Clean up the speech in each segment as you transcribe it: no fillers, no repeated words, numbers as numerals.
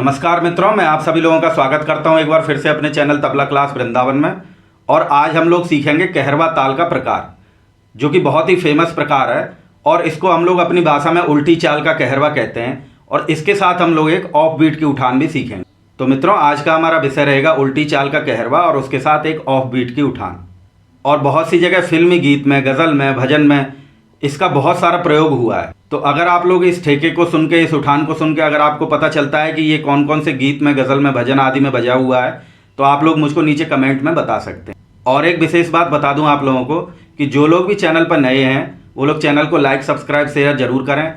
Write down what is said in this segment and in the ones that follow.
नमस्कार मित्रों, मैं आप सभी लोगों का स्वागत करता हूं एक बार फिर से अपने चैनल तबला क्लास वृंदावन में। और आज हम लोग सीखेंगे कहरवा ताल का प्रकार, जो कि बहुत ही फेमस प्रकार है और इसको हम लोग अपनी भाषा में उल्टी चाल का कहरवा कहते हैं। और इसके साथ हम लोग एक ऑफ बीट की उठान भी सीखेंगे। तो मित्रों, आज का हमारा विषय रहेगा उल्टी चाल का कहरवा और उसके साथ एक ऑफ बीट की उठान। और बहुत सी जगह फिल्मी गीत में, गज़ल में, भजन में इसका बहुत सारा प्रयोग हुआ है। तो अगर आप लोग इस ठेके को सुन के, इस उठान को सुन के अगर आपको पता चलता है कि ये कौन कौन से गीत में, गज़ल में, भजन आदि में बजा हुआ है, तो आप लोग मुझको नीचे कमेंट में बता सकते हैं। और एक विशेष बात बता दूं आप लोगों को कि जो लोग भी चैनल पर नए हैं वो लोग चैनल को लाइक, सब्सक्राइब, शेयर जरूर करें।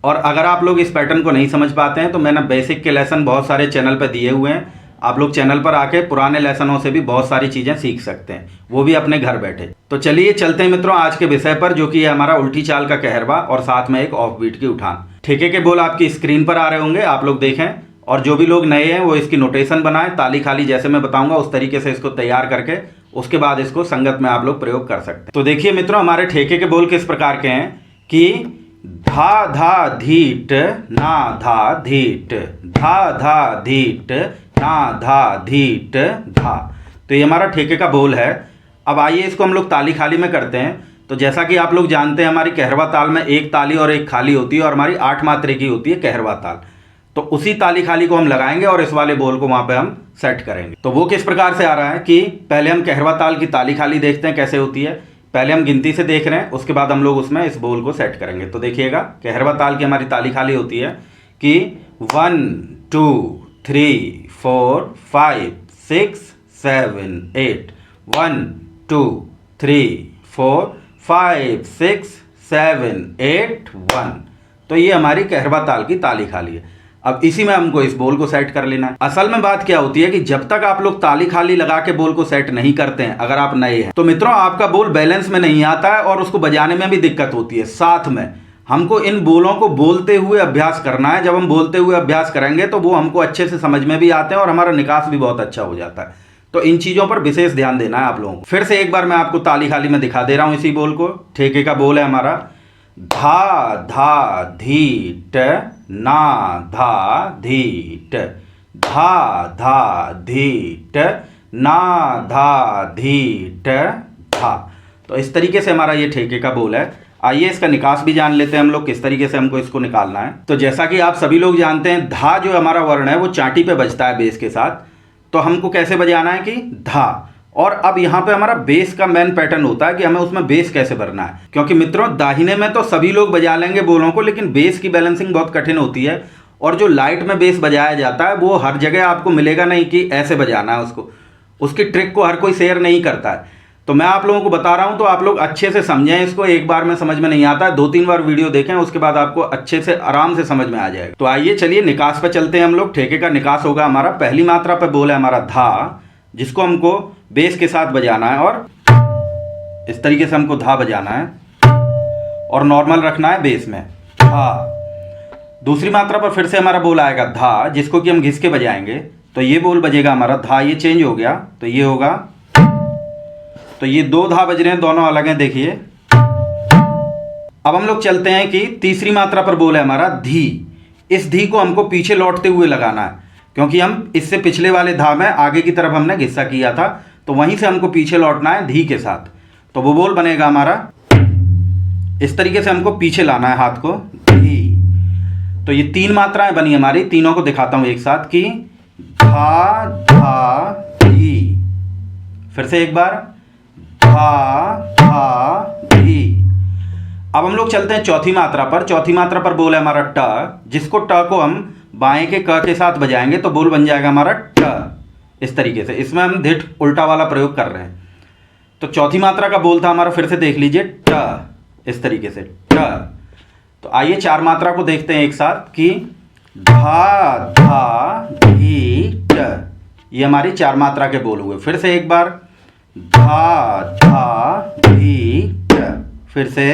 और अगर आप लोग इस पैटर्न को नहीं समझ पाते हैं तो मैंने बेसिक के लेसन बहुत सारे चैनल पर दिए हुए हैं। आप लोग चैनल पर आके पुराने लेसनों से भी बहुत सारी चीज़ें सीख सकते हैं, वो भी अपने घर बैठे। तो चलिए चलते हैं मित्रों आज के विषय पर, जो कि है हमारा उल्टी चाल का कहरवा और साथ में एक ऑफ बीट की उठान। ठेके के बोल आपकी स्क्रीन पर आ रहे होंगे, आप लोग देखें। और जो भी लोग नए हैं वो इसकी नोटेशन बनाएं, ताली खाली जैसे मैं बताऊंगा उस तरीके से इसको तैयार करके उसके बाद इसको संगत में आप लोग प्रयोग कर सकते हैं। तो देखिए मित्रों, हमारे ठेके के बोल किस प्रकार के हैं कि धा धा धीट ना धा धीट, धा धा धीट ना धा धीट धा। तो ये हमारा ठेके का बोल है। अब आइए इसको हम लोग ताली खाली में करते हैं। तो जैसा कि आप लोग जानते हैं हमारी कहरवा ताल में एक ताली और एक खाली होती है और हमारी 8 मात्रे की होती है कहरवा ताल। तो उसी ताली खाली को हम लगाएंगे और इस वाले बोल को वहां पे हम सेट करेंगे। तो वो किस प्रकार से आ रहा है कि पहले हम कहरवा ताल की ताली खाली देखते हैं कैसे होती है। पहले हम गिनती से देख रहे हैं, उसके बाद हम लोग उसमें इस बोल को सेट करेंगे। तो देखिएगा, कहरवा ताल की हमारी ताली खाली होती है कि 1 2 3 4 5 6 7 8, 1 2 3 4 5 6 7 8 1। तो ये हमारी कहरवा ताल की ताली खाली है। अब इसी में हमको इस बोल को सेट कर लेना है। असल में बात क्या होती है कि जब तक आप लोग ताली खाली लगा के बोल को सेट नहीं करते हैं, अगर आप नए हैं, तो मित्रों आपका बोल बैलेंस में नहीं आता है और उसको बजाने में भी दिक्कत होती है। साथ में हमको इन बोलों को बोलते हुए अभ्यास करना है। जब हम बोलते हुए अभ्यास करेंगे तो वो हमको अच्छे से समझ में भी आते हैं और हमारा निकास भी बहुत अच्छा हो जाता है। तो इन चीज़ों पर विशेष ध्यान देना है आप लोगों को। फिर से एक बार मैं आपको ताली खाली में दिखा दे रहा हूँ इसी बोल को। ठेके का बोल है हमारा धा धा धीट ना धा धीट, धा धा धीट ना धा धीट धा। तो इस तरीके से हमारा ये ठेके का बोल है। आइए इसका निकास भी जान लेते हैं हम लोग, किस तरीके से हमको इसको निकालना है। तो जैसा कि आप सभी लोग जानते हैं, धा जो हमारा वर्ण है वो चाटी पे बजता है बेस के साथ। तो हमको कैसे बजाना है कि धा। और अब यहाँ पे हमारा बेस का मेन पैटर्न होता है कि हमें उसमें बेस कैसे भरना है। क्योंकि मित्रों दाहिने में तो सभी लोग बजा लेंगे बोलों को, लेकिन बेस की बैलेंसिंग बहुत कठिन होती है। और जो लाइट में बेस बजाया जाता है वो हर जगह आपको मिलेगा नहीं कि ऐसे बजाना है उसको। उसकी ट्रिक को हर कोई शेयर नहीं करता है। तो मैं आप लोगों को बता रहा हूं, तो आप लोग अच्छे से समझें इसको। एक बार में समझ में नहीं आता है, 2-3 बार वीडियो देखें, उसके बाद आपको अच्छे से आराम से समझ में आ जाएगा। तो आइए चलिए निकास पे चलते हैं हम लोग। ठेके का निकास होगा हमारा, पहली मात्रा पे बोल है हमारा धा, जिसको हमको बेस के साथ बजाना है और इस तरीके से हमको धा बजाना है और नॉर्मल रखना है बेस में धा। दूसरी मात्रा पर फिर से हमारा बोल आएगा धा, जिसको कि हम घिस के बजाएंगे। तो ये बोल बजेगा हमारा धा, ये चेंज हो गया तो ये होगा। तो ये 2 धा बज रहे हैं, दोनों अलग हैं, देखिए। अब हम लोग चलते हैं कि तीसरी मात्रा पर बोल है हमारा धी। इस धी को हमको पीछे लौटते हुए लगाना है, क्योंकि हम इससे पिछले वाले धा में आगे की तरफ हमने घिस्सा किया था, तो वहीं से हमको पीछे लौटना है धी के साथ। तो वो बोल बनेगा हमारा इस तरीके से, हमको पीछे लाना है हाथ को, धी। तो ये 3 मात्राएं बनी हमारी, तीनों को दिखाता हूं एक साथ कि धा धा धी। फिर से एक बार धा धा धी। अब हम लोग चलते हैं चौथी मात्रा पर। चौथी मात्रा पर बोल है हमारा ट, जिसको ट को हम बाएं के क के साथ बजाएंगे तो बोल बन जाएगा हमारा ट। इस तरीके से इसमें हम धिट उल्टा वाला प्रयोग कर रहे हैं। तो चौथी मात्रा का बोल था हमारा, फिर से देख लीजिए ट, इस तरीके से ट। तो आइए 4 मात्रा को देखते हैं एक साथ कि धा धा धी ट। ये हमारी 4 मात्रा के बोल हुए। फिर से एक बार धा धा धी ट, फिर से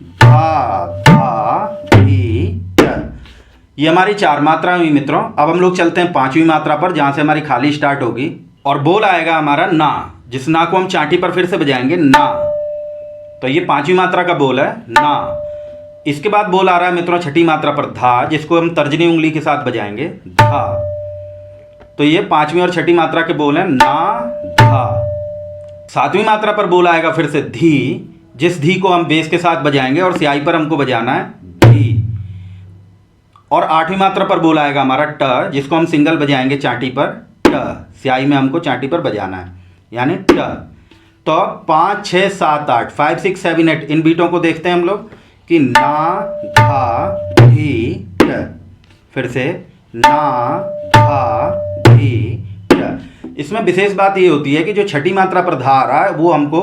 धा धा धी ट। ये हमारी 4 मात्रा हुई मित्रों। अब हम लोग चलते हैं 5वीं मात्रा पर, जहां से हमारी खाली स्टार्ट होगी और बोल आएगा हमारा ना, जिस ना को हम चाटी पर फिर से बजाएंगे ना। तो ये 5वीं मात्रा का बोल है ना। इसके बाद बोल आ रहा है मित्रों छठी मात्रा पर धा, जिसको हम तर्जनी उंगली के साथ बजाएंगे धा। तो ये पांचवी और छठी मात्रा के बोल हैं ना धा। सातवीं मात्रा पर बोल आएगा फिर से धी, जिस धी को हम बेस के साथ बजाएंगे और स्याही पर हमको बजाना है धी। और आठवीं मात्रा पर बोल आएगा हमारा ट, जिसको हम सिंगल बजाएंगे चांटी पर ट, स्याही में हमको चांटी पर बजाना है यानी ट। तो 5 6 7 8 5 6 7 8 इन बीटों को देखते हैं हम लोग कि ना धा धी ट, फिर से ना धा धी ट। इसमें विशेष बात ये होती है कि जो छठी मात्रा पर धा आ रहा है वो हमको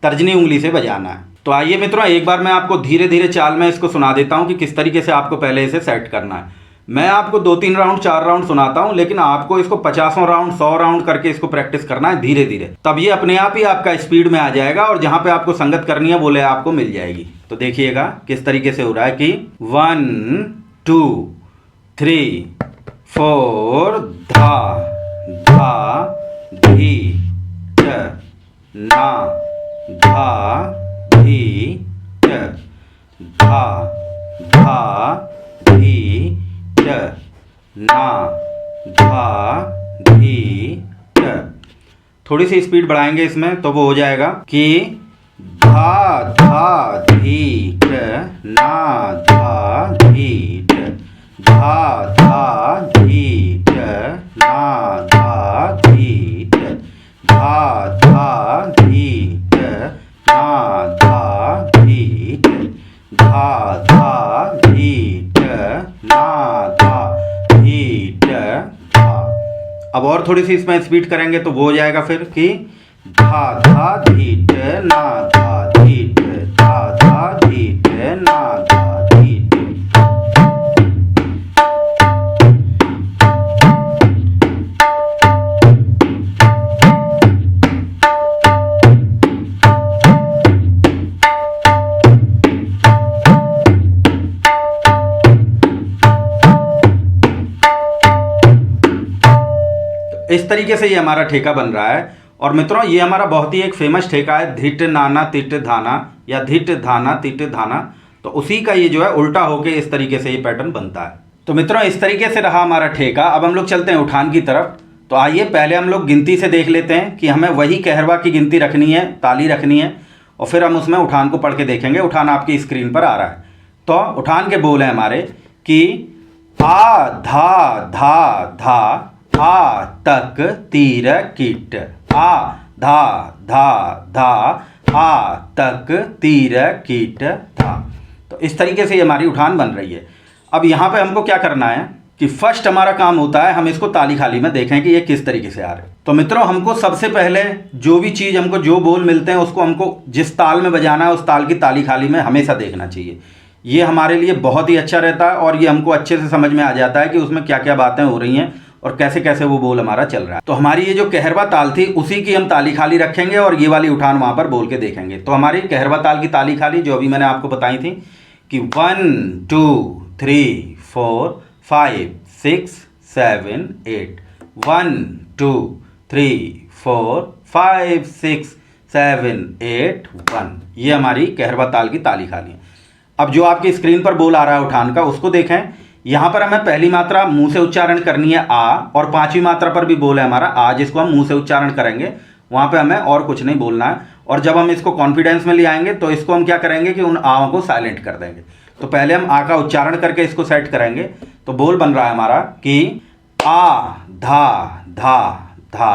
तर्जनी उंगली से बजाना है। तो आइए मित्रों एक बार मैं आपको धीरे धीरे चाल में इसको सुना देता हूँ कि किस तरीके से आपको पहले इसे सेट करना है। मैं आपको 2-3 राउंड 4 राउंड सुनाता हूं, लेकिन आपको इसको 50 राउंड 100 राउंड करके इसको प्रैक्टिस करना है धीरे धीरे, तब ये अपने आप ही आपका स्पीड में आ जाएगा और जहां पे आपको संगत करनी है बोले आपको मिल जाएगी। तो देखिएगा किस तरीके से हो रहा है कि 1 2 3 4 धा धा धी ट ना धा धी ट धा धा धी ट ना धा धी ट। थोड़ी सी स्पीड बढ़ाएंगे इसमें तो वो हो जाएगा कि धा धा धी ट ना धा धी ट धा धा धी ट ना धा धी ट धा धा धी ट ना धा धी ट धा धा धी ट ना धा धी ट धा। अब और थोड़ी सी इसमें स्पीड करेंगे तो वो हो जाएगा फिर कि धा धा धी ट ना धा धी ट धा धा धी ट ना धा धी ट। इस तरीके से ये हमारा ठेका बन रहा है। और मित्रों ये हमारा बहुत ही एक फेमस ठेका है धिट नाना तिट धाना या धिट धाना तिट धाना। तो उसी का ये जो है उल्टा होके इस तरीके से ये पैटर्न बनता है। तो मित्रों इस तरीके से रहा हमारा ठेका। अब हम लोग चलते हैं उठान की तरफ। तो आइए पहले हम लोग गिनती से देख लेते हैं कि हमें वही कहरवा की गिनती रखनी है, ताली रखनी है, और फिर हम उसमें उठान को पढ़ के देखेंगे। उठान आपकी स्क्रीन पर आ रहा है। तो उठान के बोल हैं हमारे कि आ धा धा धा आ तक तीर कीट आ धा धा धा आ तक तीर कीट धा। तो इस तरीके से ये हमारी उठान बन रही है। अब यहाँ पे हमको क्या करना है कि फर्स्ट हमारा काम होता है हम इसको ताली खाली में देखें कि ये किस तरीके से आ रहे हैं। तो मित्रों हमको सबसे पहले जो भी चीज़ हमको जो बोल मिलते हैं उसको हमको जिस ताल में बजाना है उस ताल की ताली खाली में हमेशा देखना चाहिए। ये हमारे लिए बहुत ही अच्छा रहता है और ये हमको अच्छे से समझ में आ जाता है कि उसमें क्या क्या बातें हो रही हैं और कैसे कैसे वो बोल हमारा चल रहा है। तो हमारी ये जो कहरवा ताल थी उसी की हम ताली खाली रखेंगे और ये वाली उठान वहाँ पर बोल के देखेंगे। तो हमारी कहरवा ताल की ताली खाली जो अभी मैंने आपको बताई थी कि 1 2 3 4 5 6 7 8 1 2 3 4 5 6 7 8 1। ये हमारी कहरवा ताल की ताली खाली है। अब जो आपकी स्क्रीन पर बोल आ रहा है उठान का उसको देखें। यहाँ पर हमें पहली मात्रा मुंह से उच्चारण करनी है आ, और पांचवी मात्रा पर भी बोल है हमारा आ, जिसको हम मुंह से उच्चारण करेंगे। वहाँ पे हमें और कुछ नहीं बोलना है। और जब हम इसको कॉन्फिडेंस में ले आएंगे तो इसको हम क्या करेंगे कि उन आओं को साइलेंट कर देंगे। तो पहले हम आ का उच्चारण करके इसको सेट करेंगे। तो बोल बन रहा है हमारा कि आ धा धा धा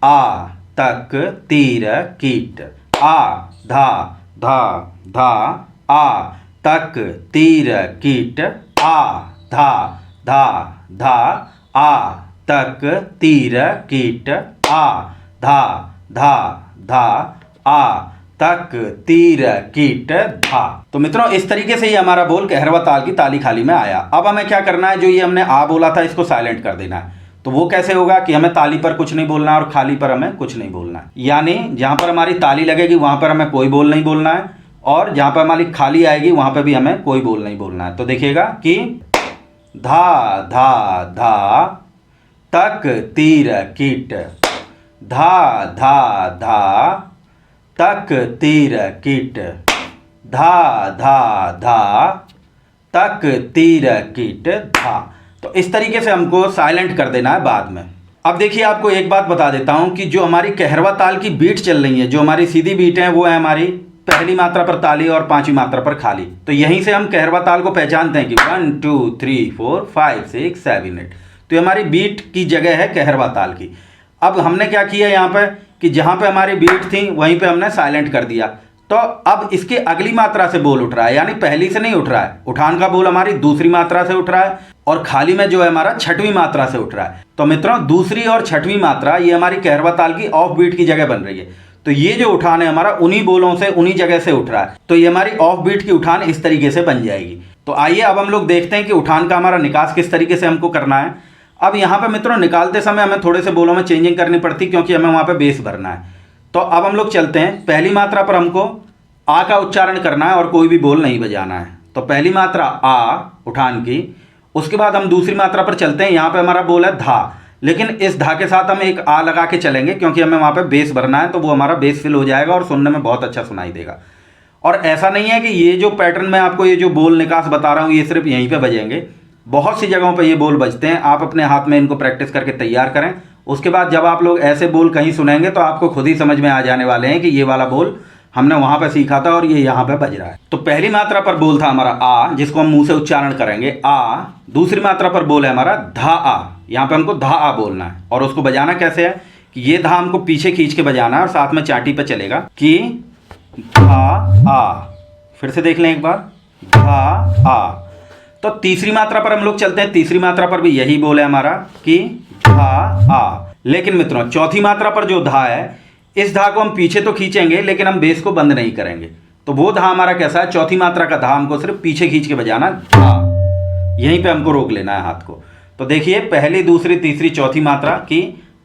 आ तक तीर कीट आ धा धा धा आ तक तीर कीट आ धा धा धा आ तक तीर कीट आ धा धा धा आ तक तीर कीट धा। तो मित्रों इस तरीके से ये हमारा बोल कहरवा ताल की ताली खाली में आया। अब हमें क्या करना है, जो ये हमने आ बोला था इसको साइलेंट कर देना है। तो वो कैसे होगा कि हमें ताली पर कुछ नहीं बोलना है और खाली पर हमें कुछ नहीं बोलना है। यानी जहाँ पर हमारी ताली लगेगी वहाँ पर हमें कोई बोल नहीं बोलना है और जहाँ पर हमारी खाली आएगी वहाँ पर भी हमें कोई बोल नहीं बोलना है। तो देखिएगा कि धा धा धा तक तीर कीट धा धा धा तक तीर कीट धा धा धा, तक तीर कीट धा। तो इस तरीके से हमको साइलेंट कर देना है बाद में। अब देखिए आपको एक बात बता देता हूं कि जो हमारी कहरवा ताल की बीट चल रही है, जो हमारी सीधी बीट है, वो है हमारी पहली मात्रा पर ताली और पांचवी मात्रा पर खाली। तो यहीं से हम कहरवा ताल को पहचानते हैं कि 1 2 3 4 5 6 7 8। तो ये हमारी बीट की जगह है कहरवा ताल की। अब हमने क्या किया यहाँ पे कि जहाँ पे हमारी बीट थी वहीं पे हमने साइलेंट कर दिया। तो अब इसके अगली मात्रा से बोल उठ रहा है, यानी पहली से नहीं उठ रहा है। उठान का बोल हमारी दूसरी मात्रा से उठ रहा है और खाली में जो है हमारा छठवीं मात्रा से उठ रहा है। तो मित्रों, दूसरी और छठवीं मात्रा ये हमारी कहरवा ताल की ऑफ बीट की जगह बन रही है। तो ये जो उठान है हमारा उन्हीं बोलों से, उन्हीं जगह से उठ रहा है। तो ये हमारी ऑफ बीट की उठान इस तरीके से बन जाएगी। तो आइए अब हम लोग देखते हैं कि उठान का हमारा निकास किस तरीके से हमको करना है। अब यहाँ पे मित्रों निकालते समय हमें थोड़े से बोलों में चेंजिंग करनी पड़ती, क्योंकि हमें वहाँ पे बेस भरना है। तो अब हम लोग चलते हैं, पहली मात्रा पर हमको आ का उच्चारण करना है और कोई भी बोल नहीं बजाना है। तो पहली मात्रा आ उठान की, उसके बाद हम दूसरी मात्रा पर चलते हैं। यहाँ पे हमारा बोल है धा, लेकिन इस धा के साथ हम एक आ लगा के चलेंगे, क्योंकि हमें वहाँ पे बेस भरना है। तो वो हमारा बेस फिल हो जाएगा और सुनने में बहुत अच्छा सुनाई देगा। और ऐसा नहीं है कि ये जो पैटर्न में आपको ये जो बोल निकास बता रहा हूँ ये सिर्फ यहीं पे बजेंगे, बहुत सी जगहों पे ये बोल बजते हैं। आप अपने हाथ में इनको प्रैक्टिस करके तैयार करें। उसके बाद जब आप लोग ऐसे बोल कहीं सुनेंगे तो आपको खुद ही समझ में आ जाने वाले हैं कि ये वाला बोल हमने वहाँ पे सीखा था और ये यहाँ पे बज रहा है। तो पहली मात्रा पर बोल था हमारा आ, जिसको हम मुंह से उच्चारण करेंगे आ। दूसरी मात्रा पर बोल है हमारा धा आ। यहाँ पे हमको धा आ बोलना है और उसको बजाना कैसे है कि ये धा हमको पीछे खींच के बजाना है और साथ में चाटी पे चलेगा कि धा आ। फिर से देख लें एक बार, धा आ। तो तीसरी मात्रा पर हम लोग चलते हैं। तीसरी मात्रा पर भी यही बोल है हमारा कि धा आ। लेकिन मित्रों चौथी मात्रा पर जो धा है, इस धा को हम पीछे तो खींचेंगे लेकिन हम बेस को बंद नहीं करेंगे। तो वो धा हमारा कैसा है, चौथी मात्रा का धा हमको सिर्फ पीछे खींच के बजाना, धा। यहीं पे हमको रोक लेना है हाथ को। तो देखिए पहली, दूसरी, तीसरी, चौथी मात्रा की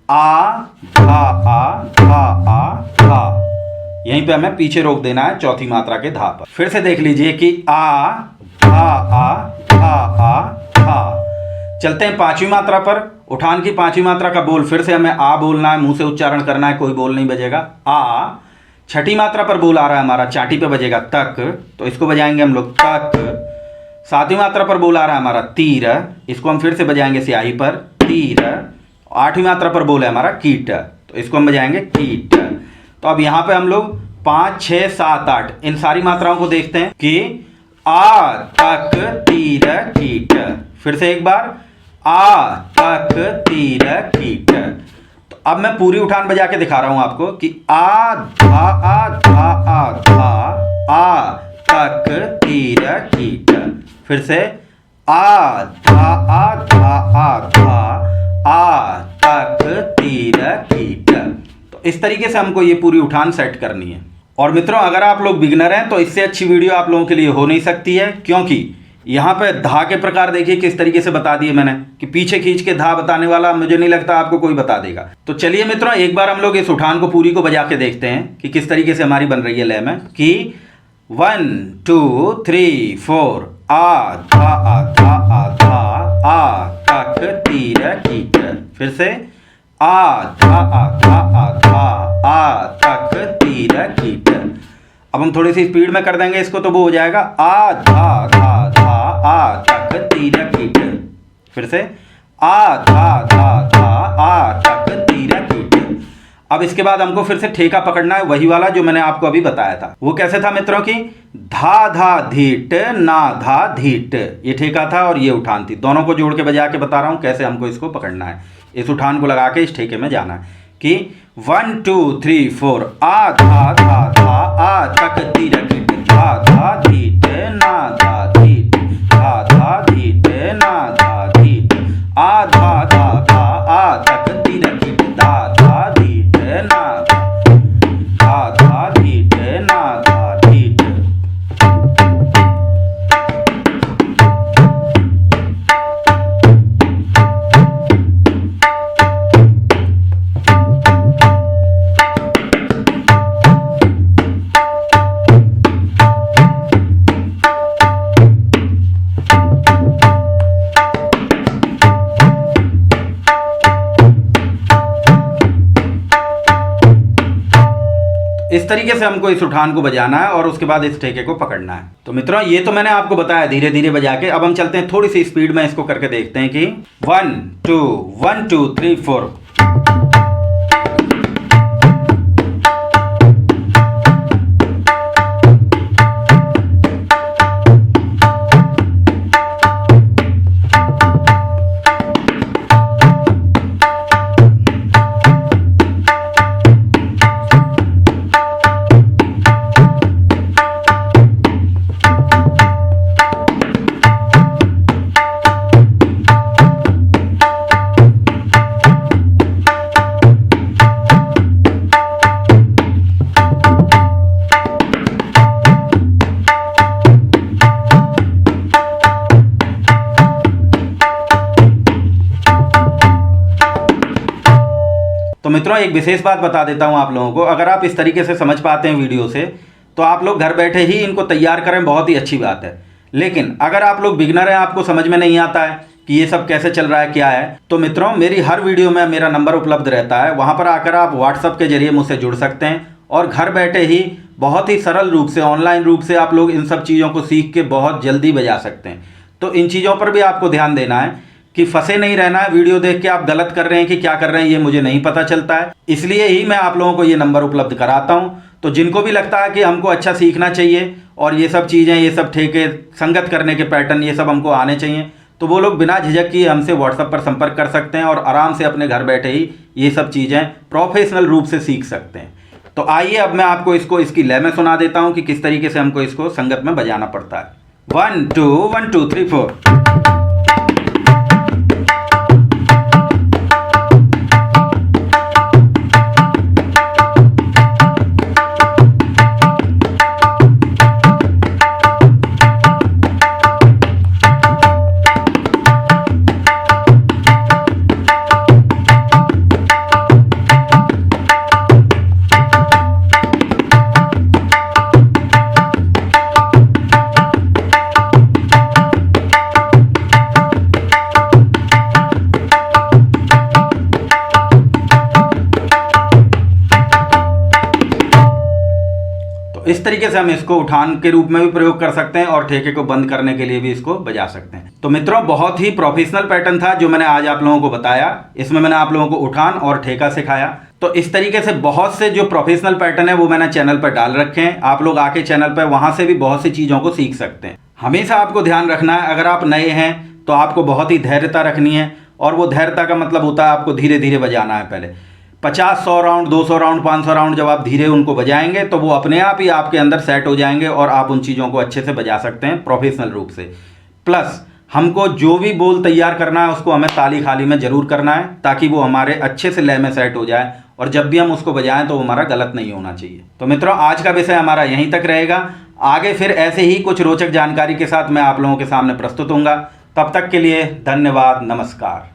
आ धा आ धा आ धा, यहीं पे हमें पीछे रोक देना है चौथी मात्रा के धा पर। फिर से देख लीजिए कि आ धा आ धा आ धा। चलते हैं पांचवी मात्रा पर। उठान की पांचवी मात्रा का बोल फिर से हमें आ बोलना है, मुंह से उच्चारण करना है, कोई बोल नहीं बजेगा, आ। छठी मात्रा पर बोल आ रहा है हमारा, चाटी पे बजेगा तक, तो इसको बजाएंगे हम लोग तक। सातवीं मात्रा पर बोल आ रहा है हमारा तीर, इसको हम फिर से बजाएंगे स्याही पर तीर। आठवीं मात्रा पर बोल है हमारा कीट, तो इसको हम बजाएंगे कीट। तो अब यहाँ पे हम लोग 5 6 7 8 इन सारी मात्राओं को देखते हैं कि आ तक तीर कीट। फिर से एक बार, आ तक तीर कीट। तो अब मैं पूरी उठान बजा के दिखा रहा हूं आपको कि आ धा आ धा आ धा आ तक तीर कीट। फिर से आ धा आ धा आ धा आ तक तीर कीट। तो इस तरीके से हमको ये पूरी उठान सेट करनी है। और मित्रों अगर आप लोग बिगिनर हैं तो इससे अच्छी वीडियो आप लोगों के लिए हो नहीं सकती है, क्योंकि यहाँ पे धा के प्रकार देखिए किस तरीके से बता दिए मैंने कि पीछे खींच के धा बताने वाला मुझे नहीं लगता आपको कोई बता देगा। तो चलिए मित्रों एक बार हम लोग इस उठान को पूरी को बजा के देखते हैं कि किस तरीके से हमारी बन रही है लय में कि 1 2 3 4 आ धा आ धा आ धा आ तक तीर कीट। फिर से आ धा आ धा आ धा आ तक तीर कीट। अब हम थोड़ी सी स्पीड में कर देंगे इसको तो वो हो जाएगा आ धा धा धा आ तक तीर कीट। फिर से आ धा धा धा आ तक तीर कीट। अब इसके बाद हमको फिर से ठेका पकड़ना है, वही वाला जो मैंने आपको अभी बताया था। वो कैसे था मित्रों की धा धा धीट ना धा धीट, ये ठेका था और ये उठान थी। दोनों को जोड़ के बजा के बता रहा हूं कैसे हमको इसको पकड़ना है। इस उठान को लगा के इस ठेके में जाना है कि 1 2 3 4 आ धा धा धा आ तक तीर कीट धा धा धीट ना धा धीट धा धा धीट ना धा धीट आ धा धा धा आ तक तीर कीट धा धा धीट ना धा धा धीट ना धा धीट। इस तरीके से हमको इस उठान को बजाना है और उसके बाद इस ठेके को पकड़ना है। तो मित्रों ये तो मैंने आपको बताया धीरे धीरे बजा के। अब हम चलते हैं थोड़ी सी स्पीड में इसको करके देखते हैं कि 1 2 1 2 3 4। तो मित्रों एक विशेष बात बता देता हूं आप लोगों को, अगर आप इस तरीके से समझ पाते हैं वीडियो से तो आप लोग घर बैठे ही इनको तैयार करें, बहुत ही अच्छी बात है। लेकिन अगर आप लोग बिगनर हैं, आपको समझ में नहीं आता है कि ये सब कैसे चल रहा है क्या है, तो मित्रों मेरी हर वीडियो में मेरा नंबर उपलब्ध रहता है, वहाँ पर आकर आप व्हाट्सअप के जरिए मुझसे जुड़ सकते हैं और घर बैठे ही बहुत ही सरल रूप से ऑनलाइन रूप से आप लोग इन सब चीज़ों को सीख के बहुत जल्दी बजा सकते हैं। तो इन चीज़ों पर भी आपको ध्यान देना है कि फंसे नहीं रहना है। वीडियो देख के आप गलत कर रहे हैं कि क्या कर रहे हैं ये मुझे नहीं पता चलता है, इसलिए ही मैं आप लोगों को ये नंबर उपलब्ध कराता हूँ। तो जिनको भी लगता है कि हमको अच्छा सीखना चाहिए और ये सब चीज़ें, ये सब ठेके, संगत करने के पैटर्न, ये सब हमको आने चाहिए, तो वो लोग बिना झिझक किए हमसे व्हाट्सएप पर संपर्क कर सकते हैं और आराम से अपने घर बैठे ही ये सब चीज़ें प्रोफेशनल रूप से सीख सकते हैं। तो आइए अब मैं आपको इसकी लय में सुना देता हूँ कि किस तरीके से हमको इसको संगत में बजाना पड़ता है। 1 2 1 2 3 4। इस तरीके से हम इसको उठान के रूप में भी प्रयोग कर सकते हैं और ठेके को बंद करने के लिए भी इसको बजा सकते हैं। तो मित्रों बहुत ही प्रोफेशनल पैटर्न था जो मैंने आज आप लोगों को बताया। इसमें मैंने आप लोगों को उठान और ठेका सिखाया। तो इस तरीके से बहुत से जो प्रोफेशनल पैटर्न है वो मैंने चैनल पर डाल रखे हैं, आप लोग आके चैनल पर वहां से भी बहुत सी चीज़ों को सीख सकते हैं। हमेशा आपको ध्यान रखना है, अगर आप नए हैं तो आपको बहुत ही धैर्यता रखनी है, और वो धैर्यता का मतलब होता है आपको धीरे धीरे बजाना है। पहले 50 100 राउंड, 200 राउंड, 500 राउंड जब आप धीरे उनको बजाएंगे तो वो अपने आप ही आपके अंदर सेट हो जाएंगे और आप उन चीज़ों को अच्छे से बजा सकते हैं प्रोफेशनल रूप से। प्लस हमको जो भी बोल तैयार करना है उसको हमें ताली खाली में ज़रूर करना है, ताकि वो हमारे अच्छे से लय में सेट हो जाए और जब भी हम उसको बजाएं तो हमारा गलत नहीं होना चाहिए। तो मित्रों आज का विषय हमारा यहीं तक रहेगा। आगे फिर ऐसे ही कुछ रोचक जानकारी के साथ मैं आप लोगों के सामने प्रस्तुत होऊंगा। तब तक के लिए धन्यवाद, नमस्कार।